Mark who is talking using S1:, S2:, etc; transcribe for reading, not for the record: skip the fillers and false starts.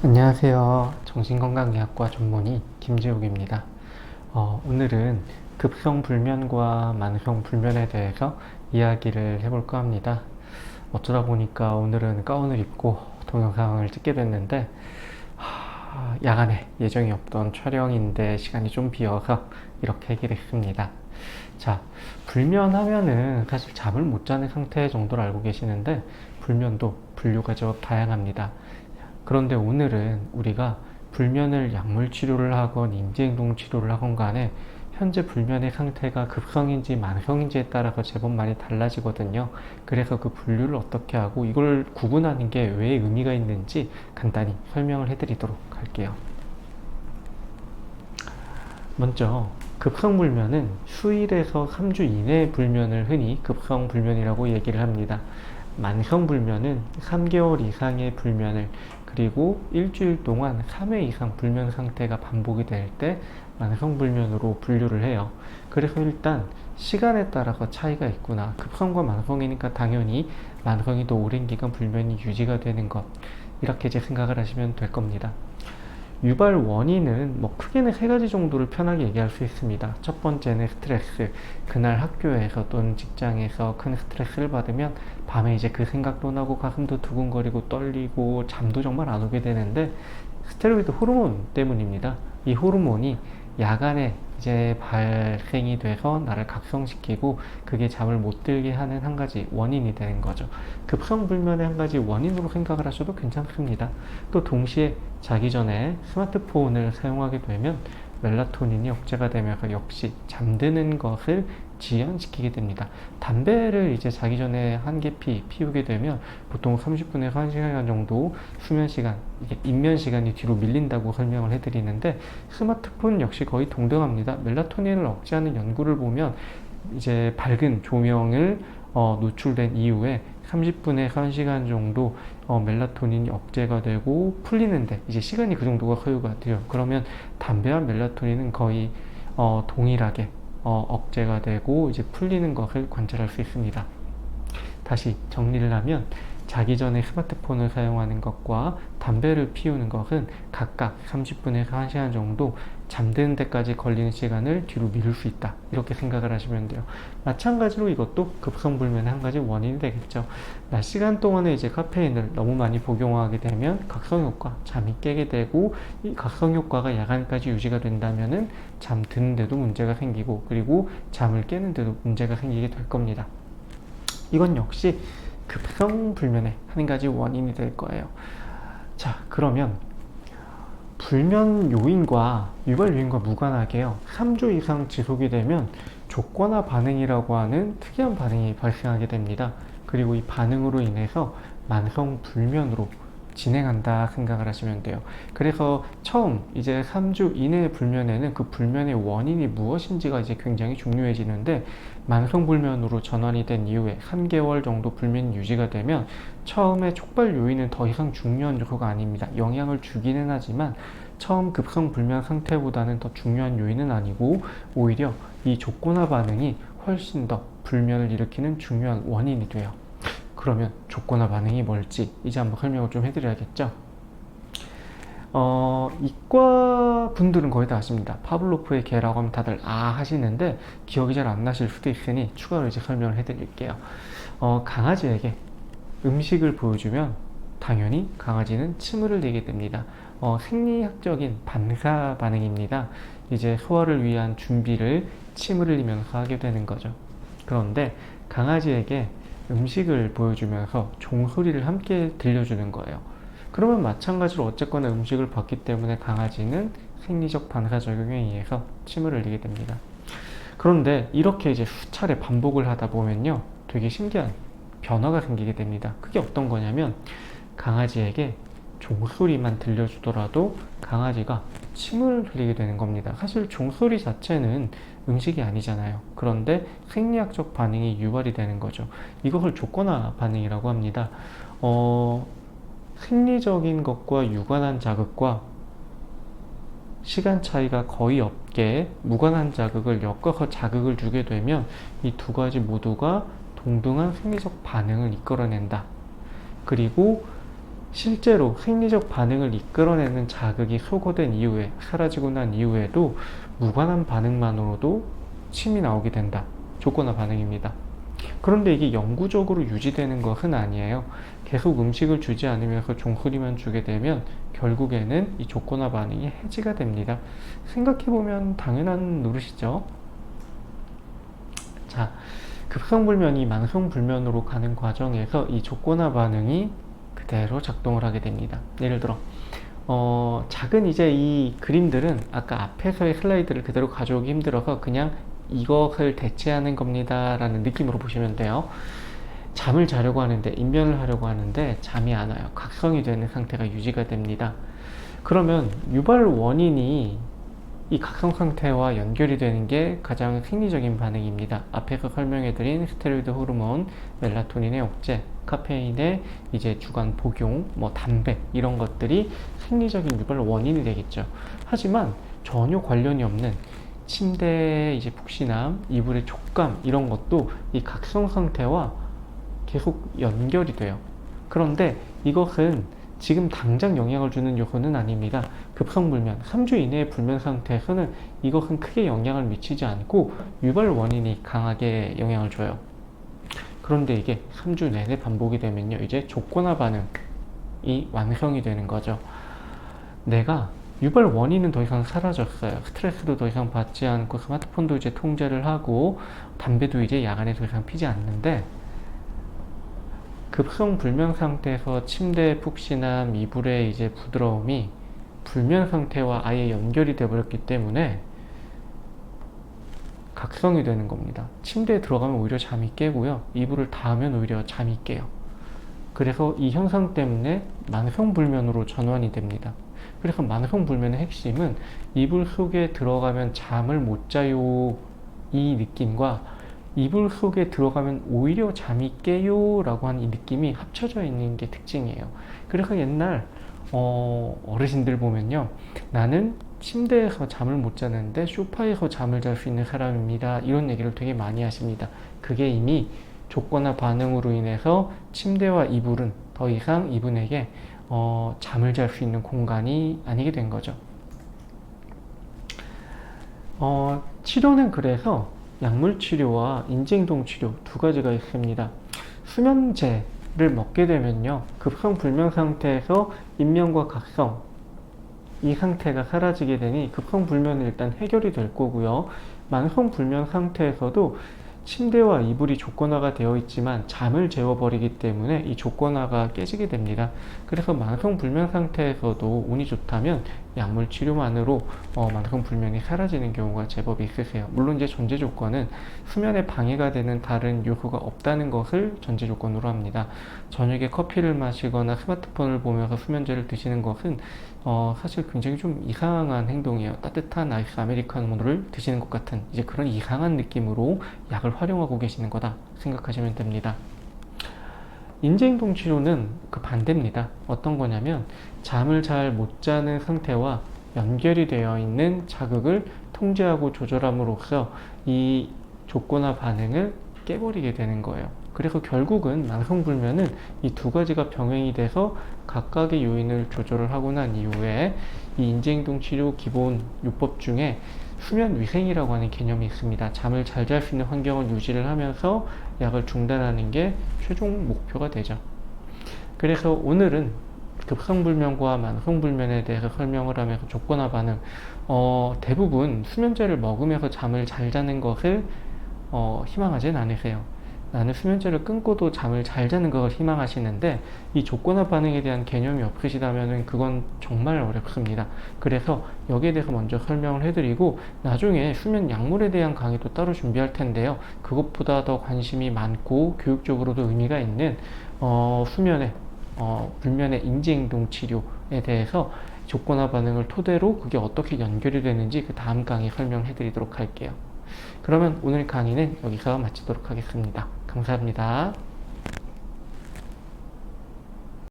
S1: 안녕하세요. 정신건강의학과 전문의 김재욱입니다. 오늘은 급성불면과 만성불면에 대해서 이야기를 해볼까 합니다. 어쩌다 보니까 오늘은 가운을 입고 동영상을 찍게 됐는데 야간에 예정이 없던 촬영인데 시간이 좀 비어서 이렇게 하게 됐습니다. 자, 불면하면은 사실 잠을 못 자는 상태 정도를 알고 계시는데 불면도 분류가 좀 다양합니다. 그런데 오늘은 우리가 불면을 약물 치료를 하건 인지행동 치료를 하건 간에 현재 불면의 상태가 급성인지 만성인지에 따라서 제법 많이 달라지거든요. 그래서 그 분류를 어떻게 하고 이걸 구분하는 게 왜 의미가 있는지 간단히 설명을 해드리도록 할게요. 먼저 급성불면은 수일에서 3주 이내의 불면을 흔히 급성불면이라고 얘기를 합니다. 만성불면은 3개월 이상의 불면을, 그리고 일주일 동안 3회 이상 불면 상태가 반복이 될 때 만성불면으로 분류를 해요. 그래서 일단 시간에 따라서 차이가 있구나. 급성과 만성이니까 당연히 만성이 더 오랜 기간 불면이 유지가 되는 것, 이렇게 이제 생각을 하시면 될 겁니다. 유발 원인은 크게는 세 가지 정도를 편하게 얘기할 수 있습니다. 첫 번째는 스트레스. 그날 학교에서 또는 직장에서 큰 스트레스를 받으면 밤에 이제 그 생각도 나고 가슴도 두근거리고 떨리고 잠도 정말 안 오게 되는데 스테로이드 호르몬 때문입니다. 이 호르몬이 야간에 이제 발생이 돼서 나를 각성시키고 그게 잠을 못 들게 하는 한 가지 원인이 되는 거죠. 급성불면의 한 가지 원인으로 생각을 하셔도 괜찮습니다. 또 동시에 자기 전에 스마트폰을 사용하게 되면 멜라토닌이 억제가 되면서 역시 잠드는 것을 지연시키게 됩니다. 담배를 이제 자기 전에 한 개 피우게 되면 보통 30분에서 1시간 정도 수면 시간, 이게 입면 시간이 뒤로 밀린다고 설명을 해드리는데 스마트폰 역시 거의 동등합니다. 멜라토닌을 억제하는 연구를 보면 이제 밝은 조명을 노출된 이후에 30분에서 1시간 정도 멜라토닌이 억제가 되고 풀리는데 이제 시간이 그 정도가 소요가 돼요. 그러면 담배와 멜라토닌은 거의 동일하게 억제가 되고 이제 풀리는 것을 관찰할 수 있습니다. 다시 정리를 하면 자기 전에 스마트폰을 사용하는 것과 담배를 피우는 것은 각각 30분에서 1시간 정도 잠드는 데까지 걸리는 시간을 뒤로 미룰 수 있다, 이렇게 생각을 하시면 돼요. 마찬가지로 이것도 급성불면의 한 가지 원인이 되겠죠. 낮 시간 동안에 이제 카페인을 너무 많이 복용하게 되면 각성효과, 잠이 깨게 되고, 이 각성효과가 야간까지 유지가 된다면은 잠드는데도 문제가 생기고, 그리고 잠을 깨는데도 문제가 생기게 될 겁니다. 이건 역시 급성불면의 한 가지 원인이 될 거예요. 자, 그러면 불면 요인과 유발 요인과 무관하게요, 3주 이상 지속이 되면 조건화 반응이라고 하는 특이한 반응이 발생하게 됩니다. 그리고 이 반응으로 인해서 만성 불면으로 진행한다 생각을 하시면 돼요. 그래서 처음 이제 3주 이내의 불면에는 그 불면의 원인이 무엇인지가 이제 굉장히 중요해지는데, 만성불면으로 전환이 된 이후에 3개월 정도 불면이 유지가 되면 처음에 촉발 요인은 더 이상 중요한 요소가 아닙니다. 영향을 주기는 하지만 처음 급성불면 상태보다는 더 중요한 요인은 아니고 오히려 이 조건화 반응이 훨씬 더 불면을 일으키는 중요한 원인이 돼요. 그러면 조건화 반응이 뭘지 이제 한번 설명을 좀 해드려야겠죠. 이과 분들은 거의 다 아십니다. 파블로프의 개라고 하면 다들 하시는데 기억이 잘 안 나실 수도 있으니 추가로 이제 설명을 해드릴게요. 강아지에게 음식을 보여주면 당연히 강아지는 침을 흘리게 됩니다. 생리학적인 반사 반응입니다. 이제 소화를 위한 준비를 침을 흘리면서 하게 되는 거죠. 그런데 강아지에게 음식을 보여주면서 종소리를 함께 들려주는 거예요. 그러면 마찬가지로 어쨌거나 음식을 봤기 때문에 강아지는 생리적 반사작용에 의해서 침을 흘리게 됩니다. 그런데 이렇게 이제 수차례 반복을 하다 보면요, 되게 신기한 변화가 생기게 됩니다. 그게 어떤 거냐면 강아지에게 종소리만 들려주더라도 강아지가 침을 흘리게 되는 겁니다. 사실 종소리 자체는 음식이 아니잖아요. 그런데 생리학적 반응이 유발이 되는 거죠. 이것을 조건화 반응이라고 합니다. 생리적인 것과 유관한 자극과 시간 차이가 거의 없게 무관한 자극을 엮어서 자극을 주게 되면 이 두 가지 모두가 동등한 생리적 반응을 이끌어낸다. 그리고 실제로 생리적 반응을 이끌어내는 자극이 소거된 이후에, 사라지고 난 이후에도 무관한 반응만으로도 침이 나오게 된다. 조건화 반응입니다. 그런데 이게 영구적으로 유지되는 것은 아니에요. 계속 음식을 주지 않으면서 종소리만 주게 되면 결국에는 이 조건화 반응이 해지가 됩니다. 생각해보면 당연한 노릇이죠. 자, 급성불면이 만성불면으로 가는 과정에서 이 조건화 반응이 그대로 작동을 하게 됩니다. 예를 들어 작은 이제 이 그림들은 아까 앞에서의 슬라이드를 그대로 가져오기 힘들어서 그냥 이것을 대체하는 겁니다 라는 느낌으로 보시면 돼요. 잠을 자려고 하는데, 인변을 하려고 하는데 잠이 안 와요. 각성이 되는 상태가 유지가 됩니다. 그러면 유발 원인이 이 각성 상태와 연결이 되는 게 가장 생리적인 반응입니다. 앞에서 설명해드린 스테로이드 호르몬, 멜라토닌의 억제, 카페인의 이제 주간 복용, 뭐 담배 이런 것들이 생리적인 유발 원인이 되겠죠. 하지만 전혀 관련이 없는 침대의 이제 푹신함, 이불의 촉감 이런 것도 이 각성 상태와 계속 연결이 돼요. 그런데 이것은 지금 당장 영향을 주는 요소는 아닙니다. 급성불면, 3주 이내의 불면 상태에서는 이것은 크게 영향을 미치지 않고 유발 원인이 강하게 영향을 줘요. 그런데 이게 3주 내내 반복이 되면요, 이제 조건화 반응이 완성이 되는 거죠. 내가 유발 원인은 더 이상 사라졌어요. 스트레스도 더 이상 받지 않고 스마트폰도 이제 통제를 하고 담배도 이제 야간에 더 이상 피지 않는데, 급성 불면 상태에서 침대의 푹신함, 이불의 이제 부드러움이 불면 상태와 아예 연결이 되어 버렸기 때문에 각성이 되는 겁니다. 침대에 들어가면 오히려 잠이 깨고요, 이불을 닿으면 오히려 잠이 깨요. 그래서 이 현상 때문에 만성불면으로 전환이 됩니다. 그래서 만성불면의 핵심은 이불 속에 들어가면 잠을 못 자요 이 느낌과 이불 속에 들어가면 오히려 잠이 깨요 라고 하는 이 느낌이 합쳐져 있는 게 특징이에요. 그래서 옛날 어르신들 보면요, 나는 침대에서 잠을 못 자는데 소파에서 잠을 잘 수 있는 사람입니다, 이런 얘기를 되게 많이 하십니다. 그게 이미 조건화 반응으로 인해서 침대와 이불은 더 이상 이분에게 잠을 잘 수 있는 공간이 아니게 된 거죠. 치료는 그래서 약물 치료와 인지행동 치료 두 가지가 있습니다. 수면제를 먹게 되면요, 급성 불면 상태에서 인면과 각성 이 상태가 사라지게 되니 급성 불면은 일단 해결이 될 거고요. 만성 불면 상태에서도 침대와 이불이 조건화가 되어 있지만 잠을 재워버리기 때문에 이 조건화가 깨지게 됩니다. 그래서 만성 불면 상태에서도 운이 좋다면 약물 치료만으로 만성 불면이 사라지는 경우가 제법 있으세요. 물론 이제 전제 조건은 수면에 방해가 되는 다른 요소가 없다는 것을 전제 조건으로 합니다. 저녁에 커피를 마시거나 스마트폰을 보면서 수면제를 드시는 것은 사실 굉장히 좀 이상한 행동이에요. 따뜻한 아이스 아메리카노를 드시는 것 같은 이제 그런 이상한 느낌으로 약을 활용하고 계시는 거다 생각하시면 됩니다. 인지행동 치료는 그 반대입니다. 어떤 거냐면 잠을 잘 못 자는 상태와 연결이 되어 있는 자극을 통제하고 조절함으로써 이 조건화 반응을 깨버리게 되는 거예요. 그래서 결국은 만성불면은 이 두 가지가 병행이 돼서 각각의 요인을 조절을 하고 난 이후에 이 인지행동 치료 기본 요법 중에 수면 위생이라고 하는 개념이 있습니다. 잠을 잘 잘 수 있는 환경을 유지를 하면서 약을 중단하는 게 최종 목표가 되죠. 그래서 오늘은 급성불면과 만성불면에 대해서 설명을 하면서 조건화 반응, 대부분 수면제를 먹으면서 잠을 잘 자는 것을 희망하진 않으세요. 나는 수면제를 끊고도 잠을 잘 자는 것을 희망하시는데 이 조건화 반응에 대한 개념이 없으시다면 그건 정말 어렵습니다. 그래서 여기에 대해서 먼저 설명을 해드리고 나중에 수면 약물에 대한 강의도 따로 준비할 텐데요. 그것보다 더 관심이 많고 교육적으로도 의미가 있는 수면의 불면의 인지행동 치료에 대해서 조건화 반응을 토대로 그게 어떻게 연결이 되는지 그 다음 강의 설명해 드리도록 할게요. 그러면 오늘 강의는 여기서 마치도록 하겠습니다. 감사합니다.